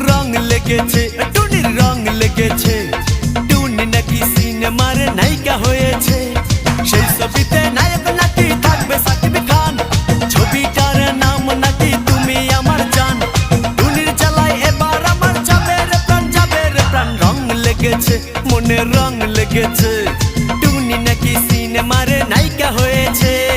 রং লেগেছে, টুনির রং লেগেছে। টুনি নাকি সিনেমার নায়িকা হয়েছে। সেই ছবিতে নায়ক নাকি থাকবে সাকিব খান। ছবিটার নাম নাকি তুমি আমার জান। টুনির জ্বালায় এবার আমার যাবে রে প্রাণ, যাবে রে প্রাণ। রং লেগেছে, মনে রং লেগেছে। টুনি নাকি সিনেমার নায়িকা হয়েছে।